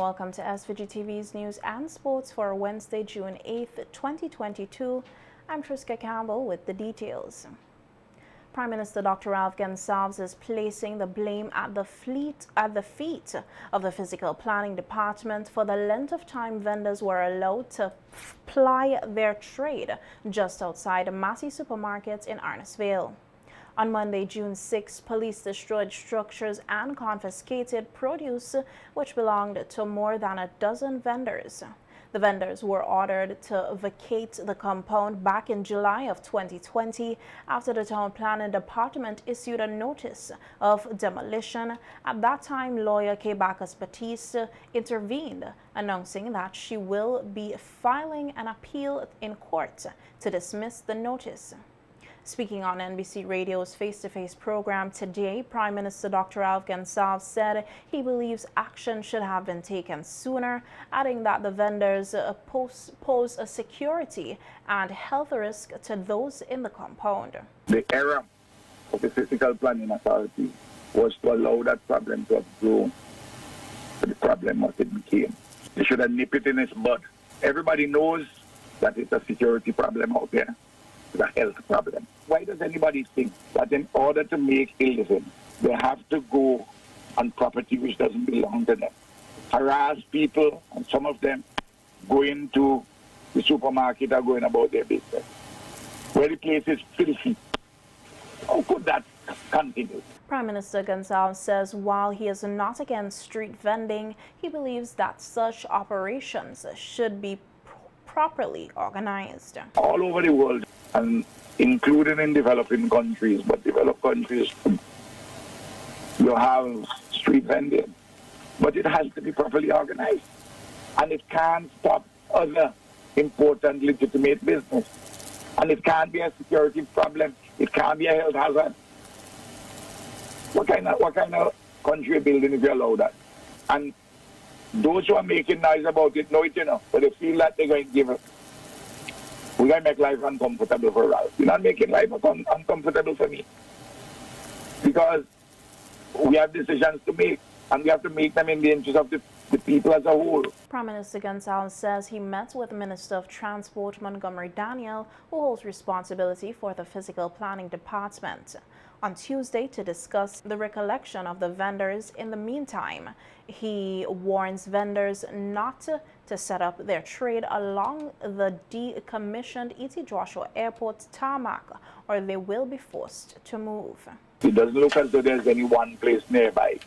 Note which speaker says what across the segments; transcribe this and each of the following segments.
Speaker 1: welcome to SVG-TV's news and sports for Wednesday, June 8th, 2022. I'm Triska Campbell with the details. Prime Minister Dr. Ralph Gonsalves is placing the blame at the feet of the Physical Planning Department for the length of time vendors were allowed to ply their trade just outside Massey Supermarket in Arnesville. On Monday, June 6, police destroyed structures and confiscated produce which belonged to more than a dozen vendors. The vendors were ordered to vacate the compound back in July of 2020 after the Town Planning Department issued a notice of demolition. At that time, lawyer Bacchus-Batiste intervened, announcing that she will be filing an appeal in court to dismiss the notice. Speaking on NBC Radio's face-to-face program today, Prime Minister Dr. Ralph Gonsalves said he believes action should have been taken sooner, adding that the vendors pose a security and health risk to those in the compound.
Speaker 2: The error of the Physical Planning Authority was to allow that problem to have grown to the problem what it became. They should have nipped it in its bud. Everybody knows that it's a security problem out there. It's a health problem. Why does anybody think that in order to make a living, they have to go on property which doesn't belong to them, harass people, and some of them go into the supermarket or going about their business, where the place is filthy? How could that continue?
Speaker 1: Prime Minister Gonsalves says while he is not against street vending, he believes that such operations should be properly organized.
Speaker 2: All over the world, and including in developing countries, but developed countries, you have street vending, but it has to be properly organized, and it can't stop other important legitimate business, and it can't be a security problem, it can't be a health hazard. What kind of country building if you allow that? And those who are making noise about it know it, but they feel that they're going to give it. We're going to make life uncomfortable for Ralph. You're not making life uncomfortable for me. Because we have decisions to make, and we have to make them in the interest of the people as a whole.
Speaker 1: Prime Minister Gonsalves says he met with Minister of Transport Montgomery Daniel, who holds responsibility for the Physical Planning Department, on Tuesday to discuss the recollection of the vendors. In the meantime, he warns vendors not to set up their trade along the decommissioned E.T. Joshua Airport tarmac, or they will be forced to move.
Speaker 2: It doesn't look as though there's any one place nearby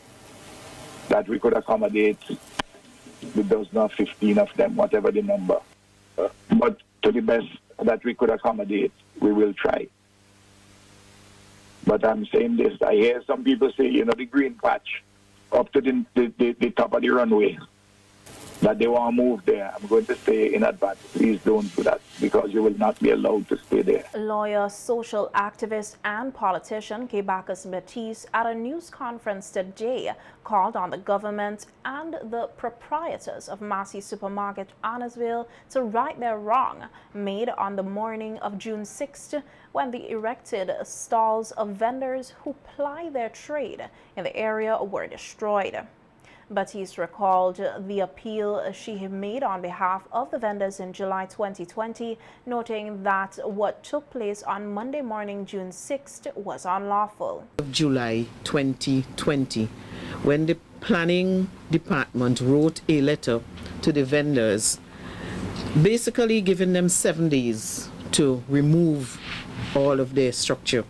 Speaker 2: that we could accommodate with those not 15 of them, whatever the number. But to the best that we could accommodate, we will try. But I'm saying this, I hear some people say, the green patch up to the top of the runway, that they want to move there. I'm going to say in advance, please don't do that, because you will not be allowed to stay there.
Speaker 1: Lawyer, social activist, and politician Bacchus-Batiste at a news conference today called on the government and the proprietors of Massey Supermarket, Arnesville, to right their wrong made on the morning of June 6th when the erected stalls of vendors who ply their trade in the area were destroyed. Batiste recalled the appeal she made on behalf of the vendors in July 2020, noting that what took place on Monday morning, June 6th, was unlawful.
Speaker 3: July 2020, when the planning department wrote a letter to the vendors, basically giving them 7 days to remove all of their structure.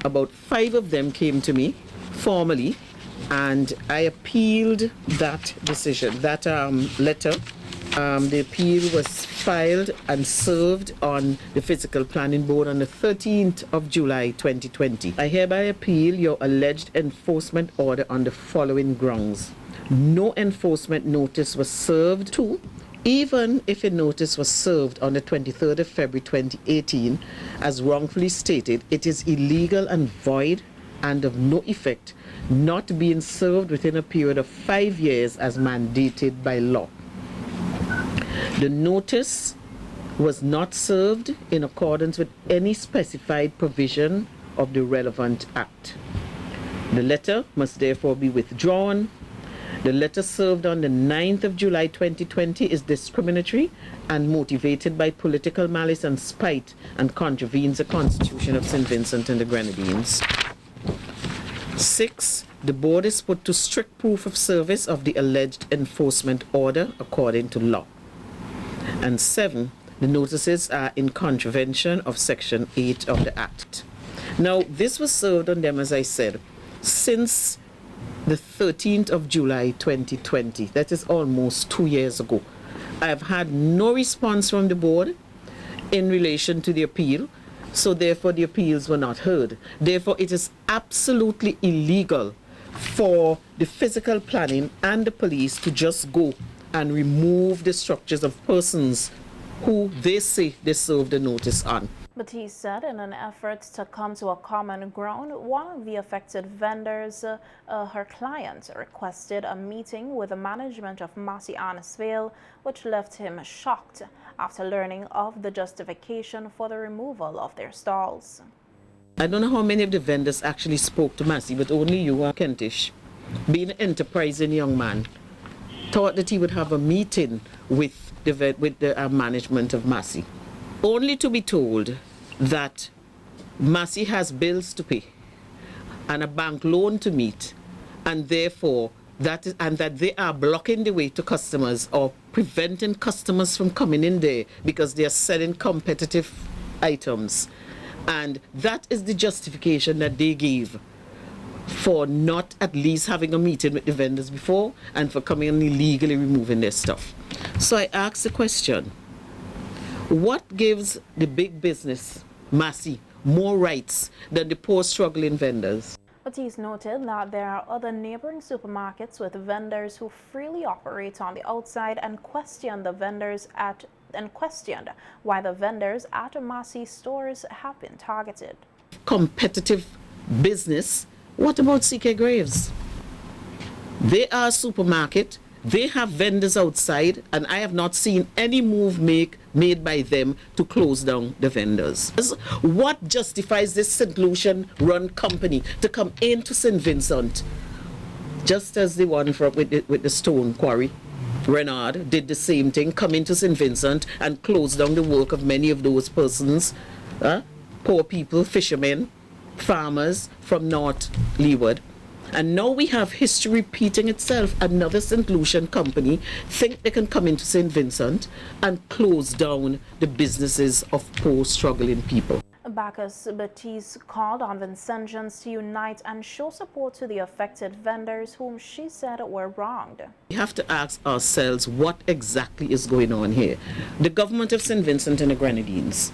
Speaker 3: About 5 of them came to me formally, and I appealed that decision, that letter. The appeal was filed and served on the Physical Planning Board on the 13th of July 2020. I hereby appeal your alleged enforcement order on the following grounds. No enforcement notice was served to. Even if a notice was served on the 23rd of February 2018, as wrongfully stated, it is illegal and void and of no effect, not being served within a period of 5 years as mandated by law. The notice was not served in accordance with any specified provision of the relevant act. The letter must therefore be withdrawn, The letter served on the 9th of July 2020 is discriminatory and motivated by political malice and spite and contravenes the Constitution of St. Vincent and the Grenadines. 6. The board is put to strict proof of service of the alleged enforcement order according to law. And 7. The notices are in contravention of Section 8 of the Act. Now, this was served on them, as I said, since the 13th of July 2020. That is almost 2 years ago. I have had no response from the board in relation to the appeal, so therefore the appeals were not heard. Therefore, it is absolutely illegal for the physical planning and the police to just go and remove the structures of persons who they say they served a notice on.
Speaker 1: But he said in an effort to come to a common ground, one of the affected vendors, her client, requested a meeting with the management of Massey Annisvale, which left him shocked after learning of the justification for the removal of their stalls.
Speaker 3: I don't know how many of the vendors actually spoke to Massey, but only you are Kentish, being an enterprising young man, thought that he would have a meeting with the management of Massey, only to be told that Massey has bills to pay and a bank loan to meet, and therefore that they are blocking the way to customers or preventing customers from coming in there because they are selling competitive items. And that is the justification that they gave for not at least having a meeting with the vendors before and for coming and illegally removing their stuff. So I asked the question, what gives the big business, Massey, more rights than the poor struggling vendors?
Speaker 1: But he's noted that there are other neighboring supermarkets with vendors who freely operate on the outside and questioned why the vendors at Massey stores have been targeted.
Speaker 3: Competitive business. What about CK Graves? They are a supermarket. They have vendors outside, and I have not seen any move made by them to close down the vendors. What justifies this St. Lucian-run company to come into St. Vincent, just as the one with the stone quarry? Renard did the same thing, come into St. Vincent and close down the work of many of those persons, poor people, fishermen, farmers from North Leeward. And now we have history repeating itself. Another St. Lucian company think they can come into St. Vincent and close down the businesses of poor struggling people.
Speaker 1: Bacchus Baptiste called on Vincentians to unite and show support to the affected vendors whom she said were wronged.
Speaker 3: We have to ask ourselves what exactly is going on here. The government of St. Vincent and the Grenadines,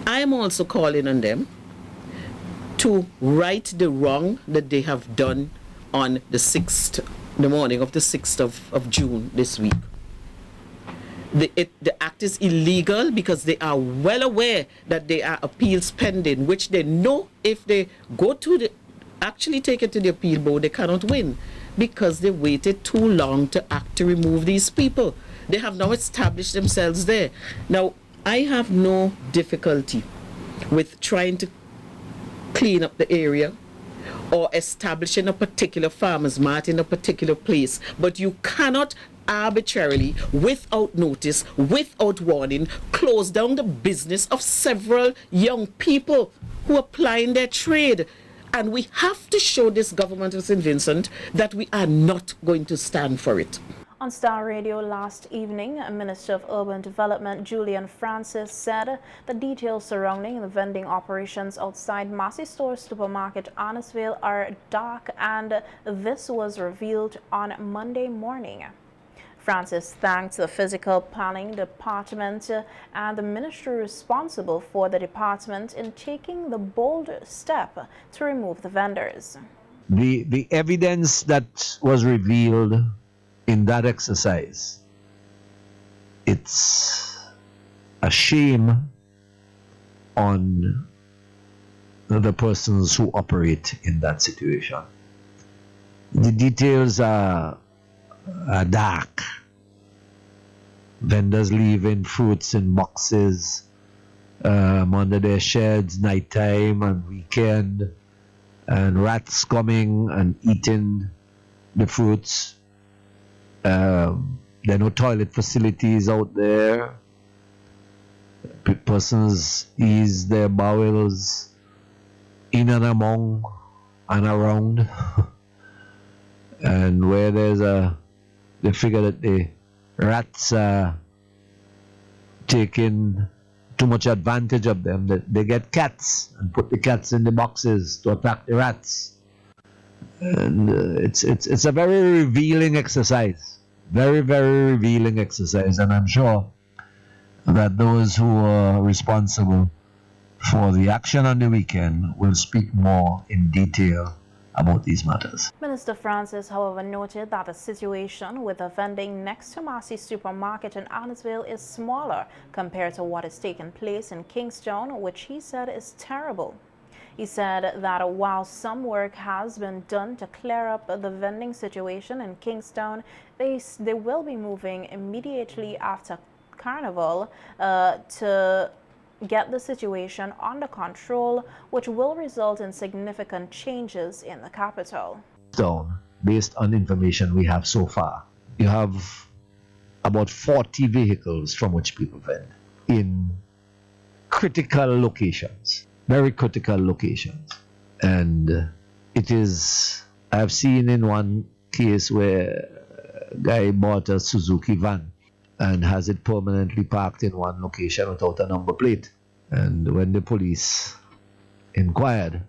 Speaker 3: I am also calling on them to right the wrong that they have done on the morning of the 6th of June this week. The act is illegal because they are well aware that there are appeals pending, which they know if they go to actually take it to the appeal board, they cannot win because they waited too long to act to remove these people. They have now established themselves there. Now, I have no difficulty with trying to clean up the area or establishing a particular farmer's mart in a particular place, but you cannot arbitrarily, without notice, without warning, close down the business of several young people who are plying their trade. And we have to show this government of St. Vincent that we are not going to stand for it.
Speaker 1: On Star Radio last evening, Minister of Urban Development Julian Francis said the details surrounding the vending operations outside Massey Store Supermarket Annisvale are dark, and this was revealed on Monday morning. Francis thanked the Physical Planning Department and the ministry responsible for the department in taking the bold step to remove the vendors.
Speaker 4: The evidence that was revealed in that exercise, it's a shame on the persons who operate in that situation. The details are dark. Vendors leaving fruits in boxes under their sheds nighttime and weekend, and rats coming and eating the fruits. There are no toilet facilities out there. Persons ease their bowels in and among and around. And where they figure that the rats are taking too much advantage of them, that they get cats and put the cats in the boxes to attack the rats. And it's a very revealing exercise, very revealing exercise, and I'm sure that those who are responsible for the action on the weekend will speak more in detail about these matters.
Speaker 1: Minister Francis, however, noted that the situation with the vending next to Massey Supermarket in Annisville is smaller compared to what is taking place in Kingstown, which he said is terrible. He said that while some work has been done to clear up the vending situation in Kingstown, they will be moving immediately after Carnival to get the situation under control, which will result in significant changes in the capital.
Speaker 4: Based on information we have so far, you have about 40 vehicles from which people vend in critical locations, very critical locations. And it is, I've seen in one case where a guy bought a Suzuki van and has it permanently parked in one location without a number plate. And when the police inquired,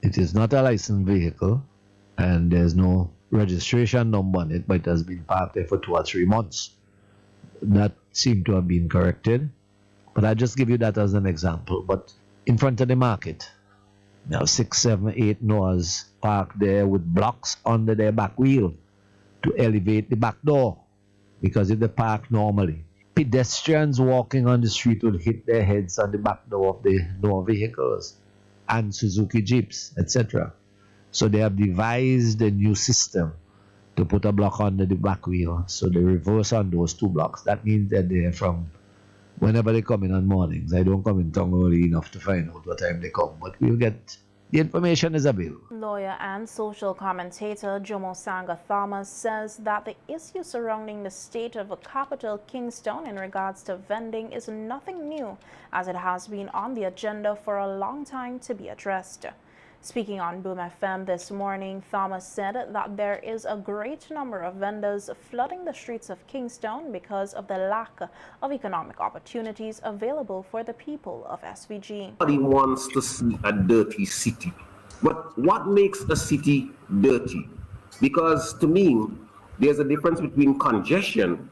Speaker 4: it is not a licensed vehicle and there's no registration number on it, but it has been parked there for 2 or 3 months. That seemed to have been corrected, but I just give you that as an example. But in front of the market, now 6, 7, 8 Noahs parked there with blocks under their back wheel to elevate the back door, because if they park normally, pedestrians walking on the street will hit their heads on the back door of the Noah vehicles and Suzuki Jeeps, etc. So they have devised a new system to put a block under the back wheel, so they reverse on those 2 blocks. That means that they're from whenever they come in on mornings. I don't come in town early enough to find out what time they come, but we'll get the information is available.
Speaker 1: Lawyer and social commentator Jomo Sanga Thomas says that the issue surrounding the state of the capital, Kingstown, in regards to vending is nothing new, as it has been on the agenda for a long time to be addressed. Speaking on Boom FM this morning, Thomas said that there is a great number of vendors flooding the streets of Kingstown because of the lack of economic opportunities available for the people of SVG.
Speaker 5: Nobody wants to see a dirty city. But what makes a city dirty? Because to me, there's a difference between congestion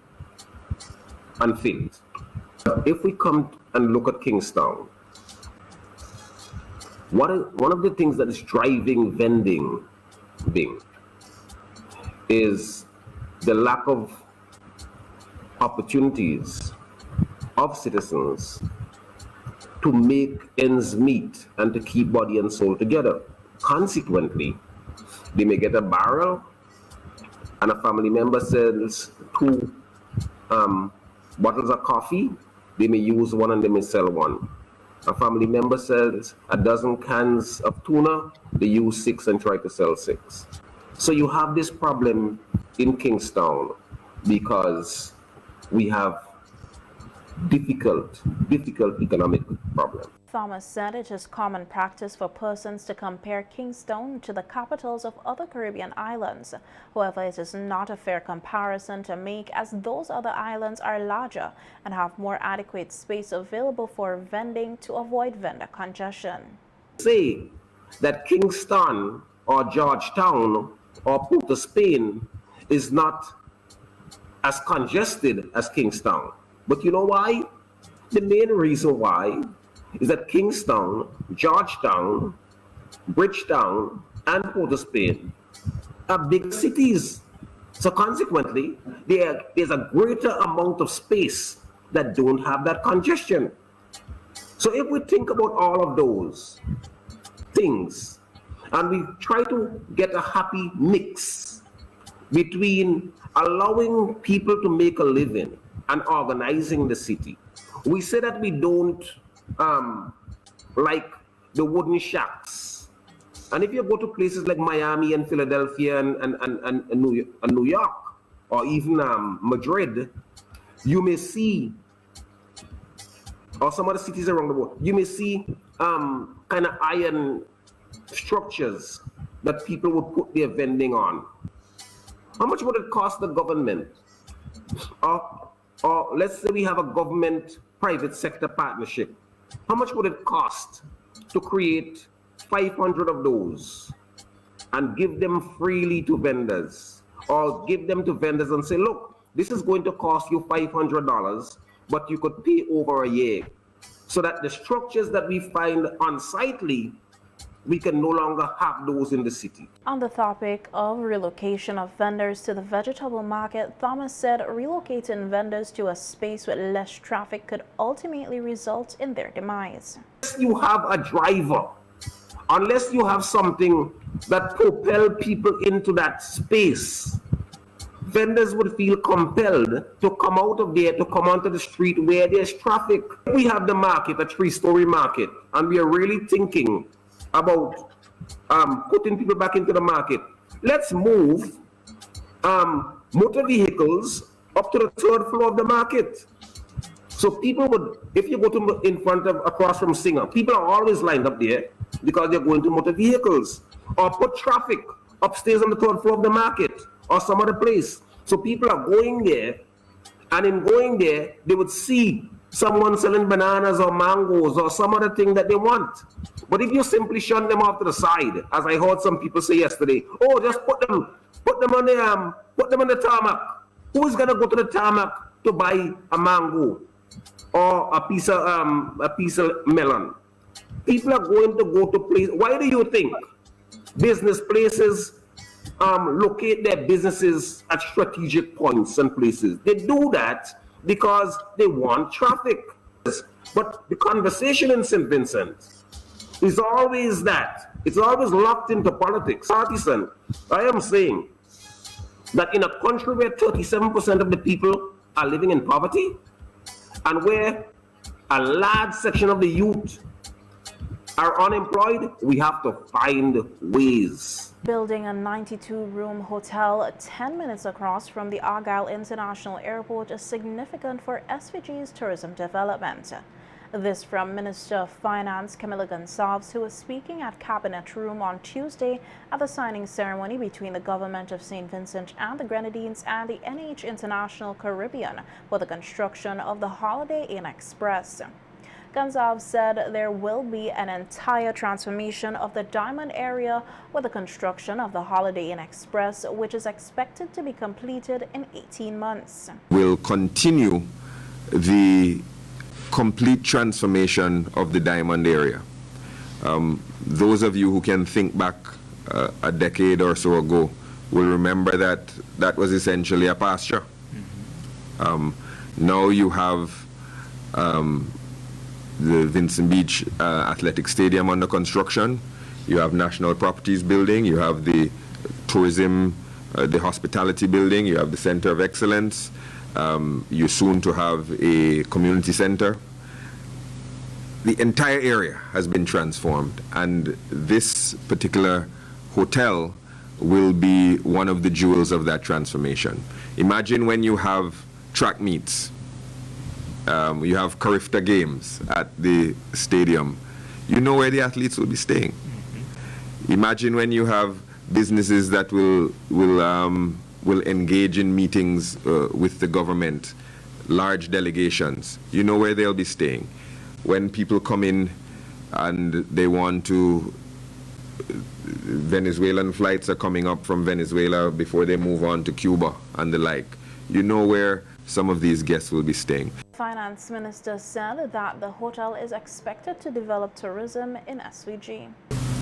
Speaker 5: and filth. If we come and look at Kingstown, one of the things that is driving vending is the lack of opportunities of citizens to make ends meet and to keep body and soul together. Consequently, they may get a barrel and a family member sells 2 bottles of coffee. They may use 1 and they may sell 1. A family member sells a dozen cans of tuna, they use 6 and try to sell 6. So you have this problem in Kingstown because we have difficult economic problem.
Speaker 1: Thomas said it is common practice for persons to compare Kingstown to the capitals of other Caribbean islands. However, it is not a fair comparison to make, as those other islands are larger and have more adequate space available for vending to avoid vendor congestion.
Speaker 5: Say that Kingston or Georgetown or Port of Spain is not as congested as Kingstown. But you know why? The main reason why is that Kingstown, Georgetown, Bridgetown, and Port of Spain are big cities. So consequently, there's a greater amount of space that don't have that congestion. So if we think about all of those things, and we try to get a happy mix between allowing people to make a living and organizing the city. We say that we don't like the wooden shacks. And if you go to places like Miami and Philadelphia and New York, or even Madrid, you may see, or some other cities around the world, you may see kind of iron structures that people would put their vending on. How much would it cost the government? Or let's say we have a government private sector partnership. How much would it cost to create 500 of those and give them freely to vendors, or give them to vendors and say, look, this is going to cost you $500, but you could pay over a year, so that the structures that we find unsightly, we can no longer have those in the city.
Speaker 1: On the topic of relocation of vendors to the vegetable market, Thomas said relocating vendors to a space with less traffic could ultimately result in their demise.
Speaker 5: Unless you have a driver, unless you have something that propel people into that space, vendors would feel compelled to come out of there, to come onto the street where there's traffic. We have the market, a 3-story market, and we are really thinking about putting people back into the market. Let's move motor vehicles up to the 3rd floor of the market. So people would, if you go to in front of, across from Singer, people are always lined up there because they're going to motor vehicles. Or put traffic upstairs on the 3rd floor of the market or some other place. So people are going there, and in going there, they would see someone selling bananas or mangoes or some other thing that they want. But if you simply shun them off to the side, as I heard some people say yesterday, oh, just put them on the tarmac. Who is gonna go to the tarmac to buy a mango or a piece of melon? People are going to go to places. Why do you think business places locate their businesses at strategic points and places? They do that because they want traffic. But the conversation in St. Vincent is always that. It's always locked into politics. Partisan. I am saying that in a country where 37% of the people are living in poverty, and where a large section of the youth are unemployed, we have to find ways.
Speaker 1: Building a 92-room hotel 10 minutes across from the Argyle International Airport is significant for SVG's tourism development. This from Minister of Finance Camilla Gonsalves, who was speaking at Cabinet Room on Tuesday at the signing ceremony between the Government of St. Vincent and the Grenadines and the NH International Caribbean for the construction of the Holiday Inn Express. Gonsalves said there will be an entire transformation of the Diamond area with the construction of the Holiday Inn Express, which is expected to be completed in 18 months.
Speaker 6: We'll continue the complete transformation of the Diamond area. Those of you who can think back a decade or so ago will remember that that was essentially a pasture. Now you have the Vincent Beach Athletic Stadium under construction. You have National Properties building. You have the tourism, the hospitality building. You have the Center of Excellence. You're soon to have a community center. The entire area has been transformed, and this particular hotel will be one of the jewels of that transformation. Imagine when you have track meets. You have Carifta games at the stadium. You know where the athletes will be staying. Imagine when you have businesses that will engage in meetings with the government, large delegations. You know where they'll be staying. When people come in and they want to, Venezuelan flights are coming up from Venezuela before they move on to Cuba and the like. You know where some of these guests will be staying.
Speaker 1: Finance Minister said that the hotel is expected to develop tourism in SVG.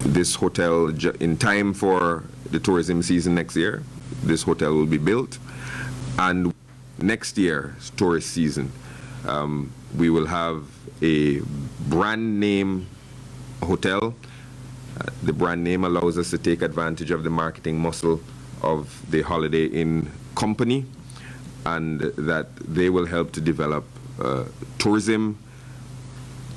Speaker 6: This hotel, in time for the tourism season next year, this hotel will be built. And next year's tourist season, we will have a brand name hotel. The brand name allows us to take advantage of the marketing muscle of the Holiday Inn company, and that they will help to develop tourism,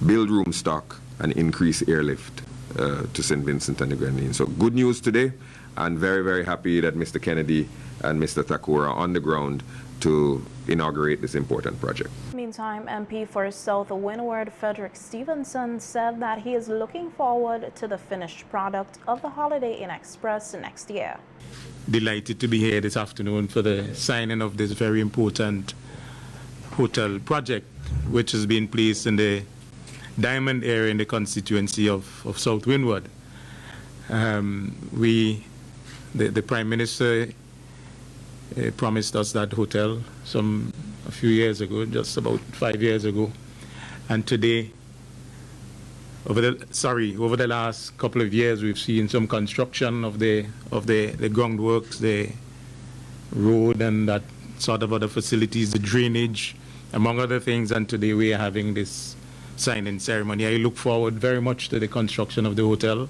Speaker 6: build room stock, and increase airlift to St. Vincent and the Grenadines. So good news today, and very, very happy that Mr. Kennedy and Mr. Thakur are on the ground to inaugurate this important project.
Speaker 1: Meantime, MP for South Windward Frederick Stevenson said that he is looking forward to the finished product of the Holiday Inn Express next year.
Speaker 7: Delighted to be here this afternoon for the signing of this very important hotel project, which has been placed in the Diamond area in the constituency of South Windward. The Prime Minister promised us that hotel a few years ago, just about 5 years ago, and today, over the last couple of years, we've seen some construction of the groundworks, the road, and that sort of other facilities, the drainage, among other things. And today we are having this signing ceremony. I look forward very much to the construction of the hotel.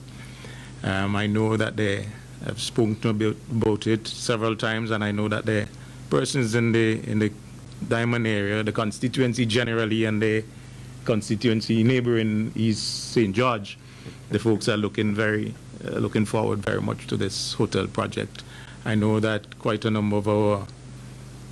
Speaker 7: I know that they have spoken about it several times, and I know that the persons in the Diamond area, the constituency generally, and the constituency neighboring East St. George, the folks are looking forward very much to this hotel project. I know that quite a number of our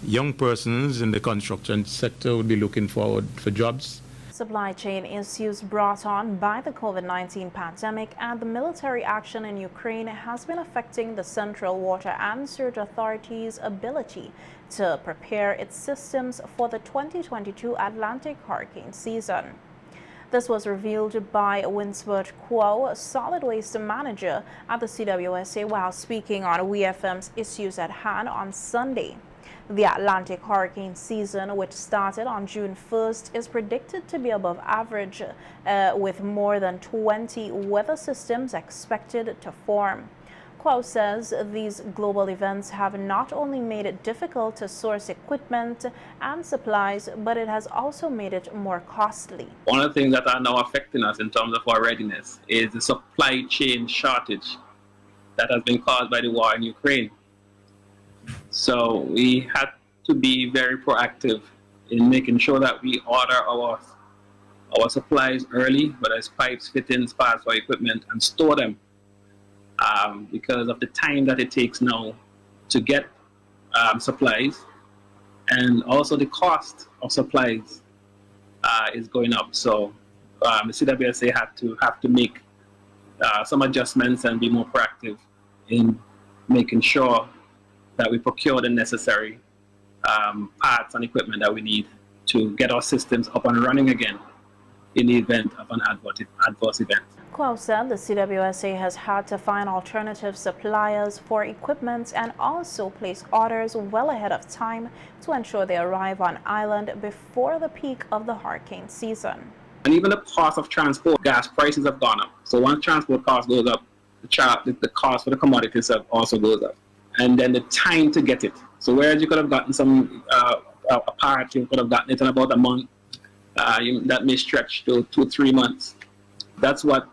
Speaker 7: young persons in the construction sector would be looking forward for jobs.
Speaker 1: Supply chain issues brought on by the COVID-19 pandemic and the military action in Ukraine has been affecting the Central Water and Sewage Authority's ability to prepare its systems for the 2022 Atlantic hurricane season. This was revealed by Winsbert Kuo, solid waste manager at the CWSA, while speaking on WFM's Issues at Hand on Sunday. The Atlantic hurricane season, which started on June 1st, is predicted to be above average, with more than 20 weather systems expected to form. Kuo says these global events have not only made it difficult to source equipment and supplies, but it has also made it more costly.
Speaker 8: One of the things that are now affecting us in terms of our readiness is the supply chain shortage that has been caused by the war in Ukraine. So we had to be very proactive in making sure that we order our supplies early, whether it's pipes, fittings, parts for equipment, and store them because of the time that it takes now to get supplies, and also the cost of supplies is going up. So the CWSA have to make some adjustments and be more proactive in making sure that we procure the necessary parts and equipment that we need to get our systems up and running again in the event of an adverse event.
Speaker 1: Kuo said the CWSA has had to find alternative suppliers for equipment and also place orders well ahead of time to ensure they arrive on island before the peak of the hurricane season.
Speaker 8: And even the cost of transport, gas prices have gone up. So once transport cost goes up, the cost for the commodities also goes up. And then the time to get it. So whereas you could have gotten some a part, you could have gotten it in about a month, that may stretch to 2-3 months. That's what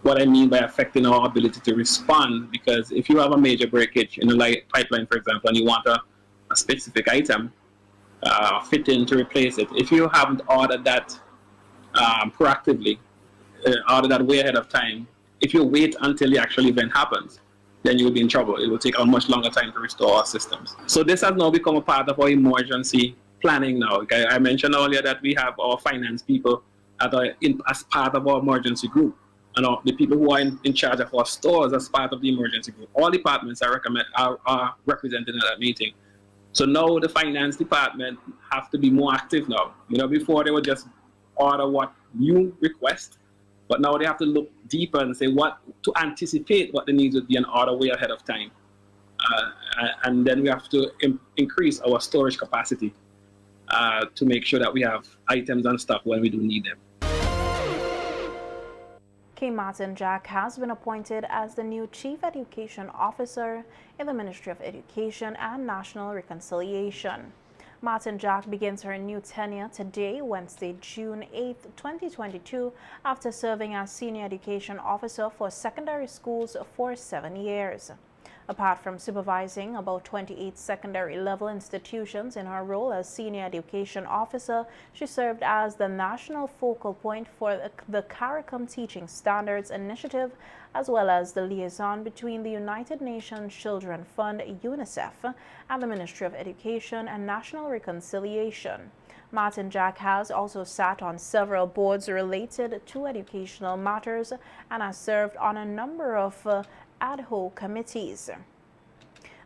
Speaker 8: I mean by affecting our ability to respond, because if you have a major breakage in the light pipeline, for example, and you want a specific item fit in to replace it, if you haven't ordered that proactively, ordered that way ahead of time, if you wait until the actual event happens, then you will be in trouble. It will take a much longer time to restore our systems. So this has now become a part of our emergency planning now. Okay? I mentioned earlier that we have our finance people as part of our emergency group, and the people who are in charge of our stores as part of the emergency group. All departments are represented at that meeting. So now the finance department have to be more active now. Before they would just order what you request, but now they have to look deeper and say to anticipate what the needs would be and order way ahead of time. And then we have to increase our storage capacity to make sure that we have items and stuff when we do need them.
Speaker 1: K. Martin Jack has been appointed as the new Chief Education Officer in the Ministry of Education and National Reconciliation. Martin Jack begins her new tenure today, Wednesday, June 8, 2022, after serving as Senior Education Officer for secondary schools for 7 years. Apart from supervising about 28 secondary level institutions in her role as Senior Education Officer, she served as the national focal point for the CARICOM Teaching Standards Initiative, as well as the liaison between the United Nations Children Fund, UNICEF, and the Ministry of Education and National Reconciliation. Martin Jack has also sat on several boards related to educational matters and has served on a number of ad hoc committees.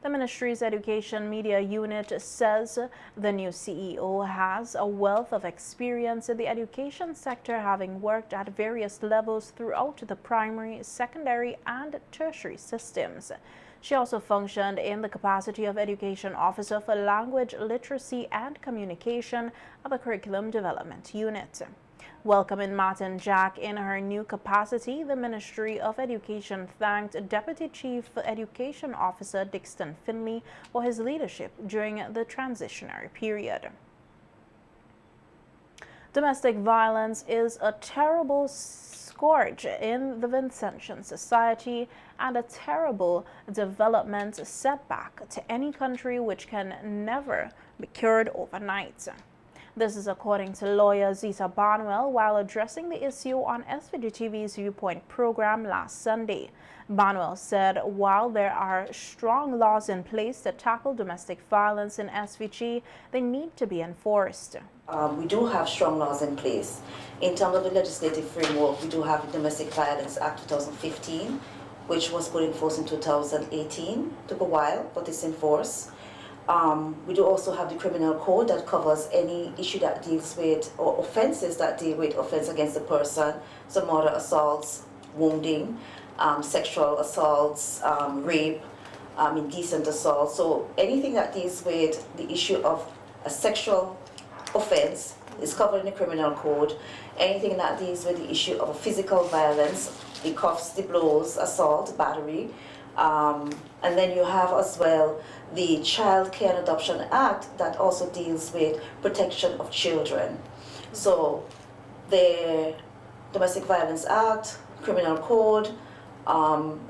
Speaker 1: The ministry's education media unit says the new CEO has a wealth of experience in the education sector, having worked at various levels throughout the primary, secondary, and tertiary systems. She also functioned in the capacity of Education Officer for Language, Literacy, and Communication of the Curriculum Development Unit. Welcoming Martin Jack in her new capacity, the Ministry of Education thanked Deputy Chief Education Officer Dixon Finley for his leadership during the transitionary period. Domestic violence is a terrible scourge in the Vincentian society and a terrible development setback to any country, which can never be cured overnight. This is according to lawyer Zita Barnwell while addressing the issue on SVG-TV's Viewpoint program last Sunday. Barnwell said while there are strong laws in place to tackle domestic violence in SVG, they need to be enforced.
Speaker 9: We do have strong laws in place. In terms of the legislative framework, we do have the Domestic Violence Act 2015, which was put in force in 2018. Took a while, but it's in force. We do also have the criminal code that covers any issue that deals with, or offenses that deal with offense against the person, so murder, assaults, wounding, sexual assaults, rape, indecent assault. So anything that deals with the issue of a sexual offense is covered in the criminal code. Anything that deals with the issue of physical violence, the cuffs, the blows, assault, battery. And then you have as well the Child Care and Adoption Act that also deals with protection of children. So the Domestic Violence Act, Criminal Code,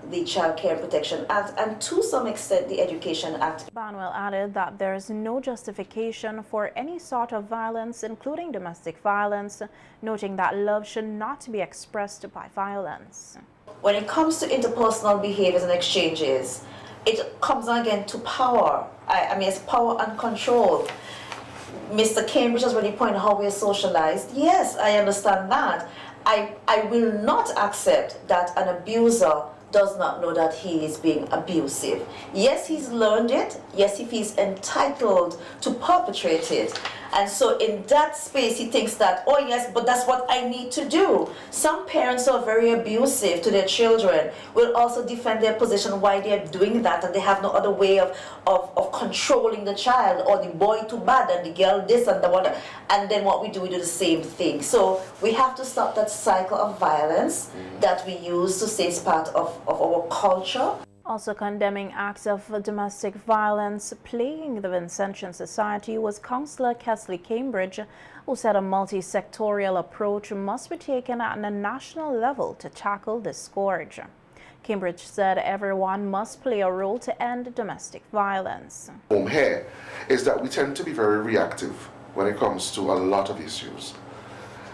Speaker 9: the Child Care and Protection Act, and to some extent the Education Act.
Speaker 1: Barnwell added that there is no justification for any sort of violence, including domestic violence, noting that love should not be expressed by violence.
Speaker 9: When it comes to interpersonal behaviors and exchanges, it comes again to power. I mean, it's power and control. Mr. Cambridge has already pointed out how we're socialized. Yes, I understand that. I will not accept that an abuser does not know that he is being abusive. Yes, he's learned it. Yes, he feels entitled to perpetrate it. And so in that space, he thinks that, oh yes, but that's what I need to do. Some parents who are very abusive to their children will also defend their position why they're doing that, and they have no other way of controlling the child, or the boy too bad and the girl this and the other. And then what we do the same thing. So we have to stop that cycle of violence that we use to say it's part of our culture.
Speaker 1: Also condemning acts of domestic violence plaguing the Vincentian society was Councillor Kesley Cambridge, who said a multi-sectorial approach must be taken at a national level to tackle this scourge. Cambridge said everyone must play a role to end domestic violence.
Speaker 10: Here is that we tend to be very reactive when it comes to a lot of issues.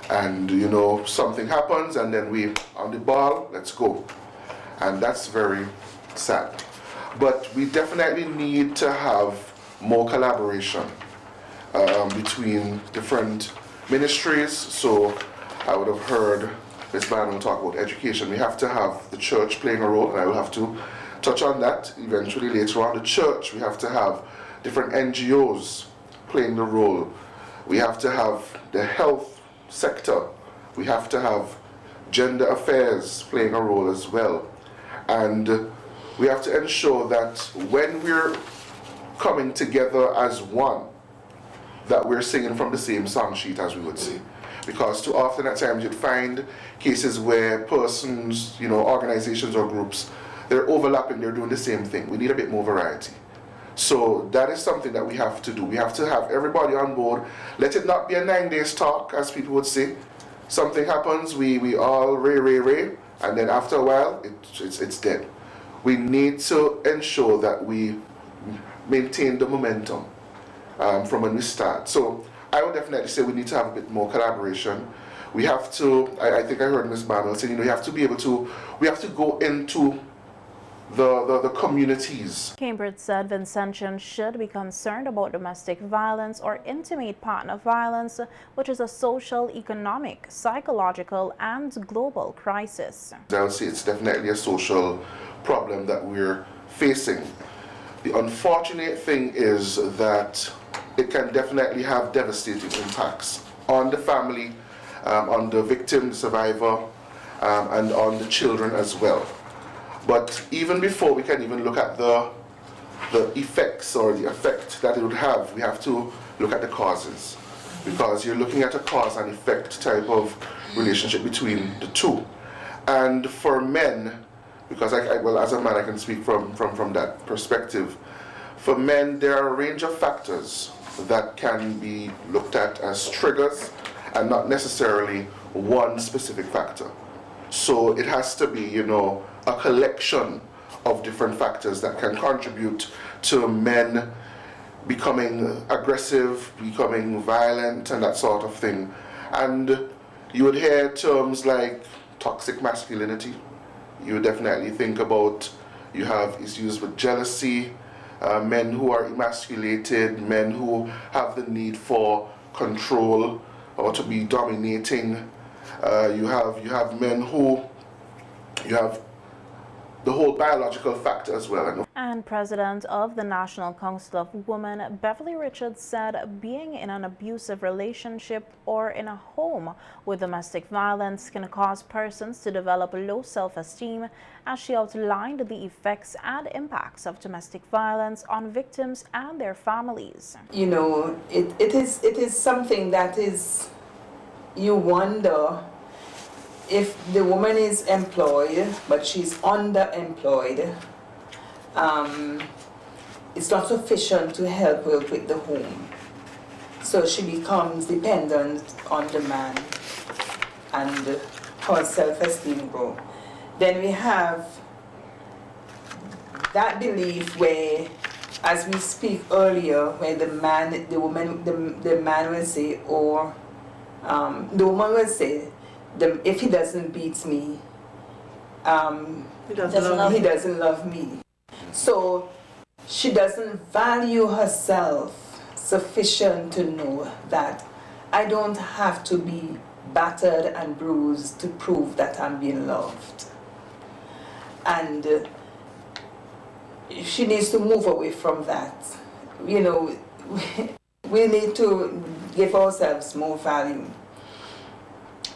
Speaker 10: And you know, something happens and then we on the ball, let's go. And that's very sad. But we definitely need to have more collaboration between different ministries. So I would have heard Ms. Barnwell talk about education. We have to have the church playing a role, and I will have to touch on that eventually later on. The church, we have to have different NGOs playing the role. We have to have the health sector. We have to have gender affairs playing a role as well. And we have to ensure that when we're coming together as one, that we're singing from the same song sheet, as we would say. Because too often at times you'd find cases where persons, you know, organizations or groups, they're overlapping, they're doing the same thing. We need a bit more variety. So that is something that we have to do. We have to have everybody on board. Let it not be a 9 days talk, as people would say. Something happens, we all ray, and then after a while, it's dead. we need to ensure that we maintain the momentum from when we start. So I would definitely say we need to have a bit more collaboration. We have to, I think I heard Ms. Manuel saying, we have to be able to, we have to go into the communities.
Speaker 1: Cambridge said Vincentians should be concerned about domestic violence or intimate partner violence, which is a social, economic, psychological, and global crisis.
Speaker 10: I'll say it's definitely a social problem that we're facing. The unfortunate thing is that it can definitely have devastating impacts on the family, on the victim, the survivor, and on the children as well. But even before we can even look at the effects or the effect that it would have, we have to look at the causes, because you're looking at a cause and effect type of relationship between the two. And for men, because well, as a man I can speak from that perspective, for men there are a range of factors that can be looked at as triggers and not necessarily one specific factor. So it has to be, you know, a collection of different factors that can contribute to men becoming aggressive, becoming violent, and that sort of thing. And you would hear terms like toxic masculinity. You would definitely think about, you have issues with jealousy, men who are emasculated, men who have the need for control or to be dominating. You have men who, you have the whole biological factor as well.
Speaker 1: And President of the National Council of Women, Beverly Richards, said being in an abusive relationship or in a home with domestic violence can cause persons to develop low self-esteem, as she outlined the effects and impacts of domestic violence on victims and their families.
Speaker 11: You know, it is something that is, you wonder if the woman is employed, but she's underemployed, it's not sufficient to help her with the home. So she becomes dependent on the man, and her self-esteem grows. Then we have that belief where, as we speak earlier, where the man will say, or the woman will say, if he doesn't beat me, he doesn't love me. So she doesn't value herself sufficient to know that I don't have to be battered and bruised to prove that I'm being loved. And she needs to move away from that. You know, we need to give ourselves more value.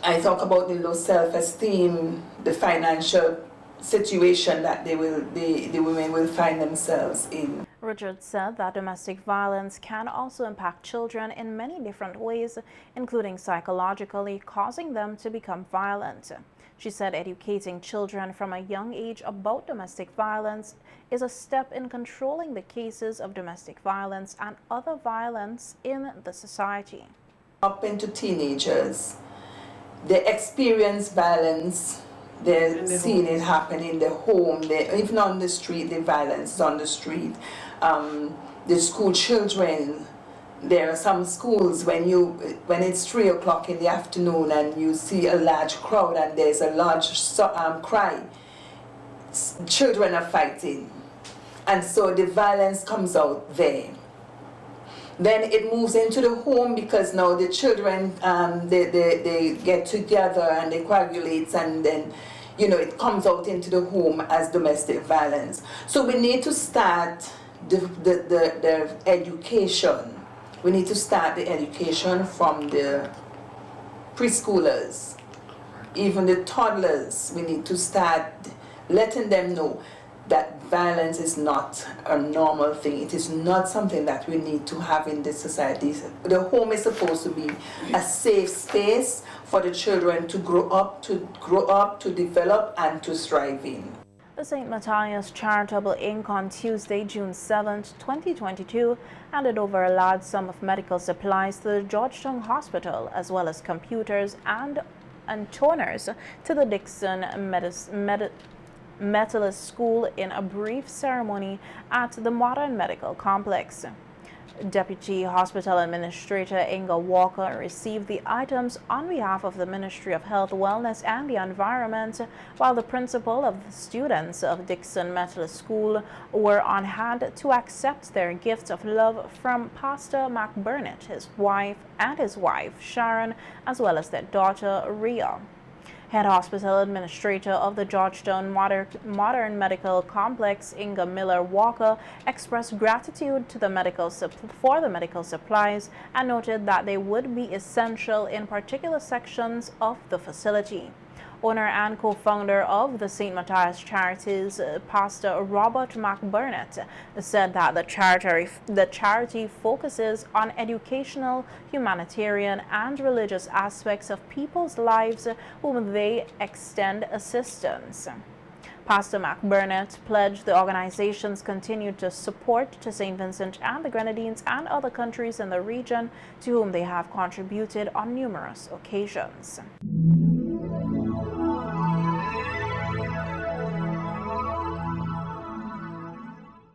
Speaker 11: I talk about the low self-esteem, the financial situation that the women will find themselves in.
Speaker 1: Richard said that domestic violence can also impact children in many different ways, including psychologically, causing them to become violent. She said educating children from a young age about domestic violence is a step in controlling the cases of domestic violence and other violence in the society.
Speaker 11: Up into teenagers, they experience violence, they're seeing it happen in the home, even on the street, the violence is on the street. The school children, there are some schools when it's 3 o'clock in the afternoon and you see a large crowd and there's a large cry, children are fighting. And so the violence comes out there. Then it moves into the home, because now the children, they get together and they coagulate, and then, you know, it comes out into the home as domestic violence. So we need to start the education. We need to start the education from the preschoolers, even the toddlers. We need to start letting them know that violence is not a normal thing. It is not something that we need to have in this society. The home is supposed to be a safe space for the children to grow up, to develop, and to thrive in.
Speaker 1: The St. Matthias Charitable Inc. on Tuesday, June 7, 2022, handed over a large sum of medical supplies to the Georgetown Hospital, as well as computers and toners to the Dixon Methodist School in a brief ceremony at the Modern Medical Complex. Deputy Hospital Administrator Inga Walker received the items on behalf of the Ministry of Health, Wellness and the Environment, while the principal of the students of Dixon Methodist School were on hand to accept their gifts of love from Pastor McBurnett, his wife Sharon, as well as their daughter Rhea. Head Hospital Administrator of the Georgetown Modern Medical Complex, Inga Miller Walker, expressed gratitude to for the medical supplies and noted that they would be essential in particular sections of the facility. Owner and co-founder of the St. Matthias Charities, Pastor Robert McBurnett, said that the charity focuses on educational, humanitarian, and religious aspects of people's lives whom they extend assistance. Pastor McBurnett pledged the organization's continued support to St. Vincent and the Grenadines and other countries in the region to whom they have contributed on numerous occasions.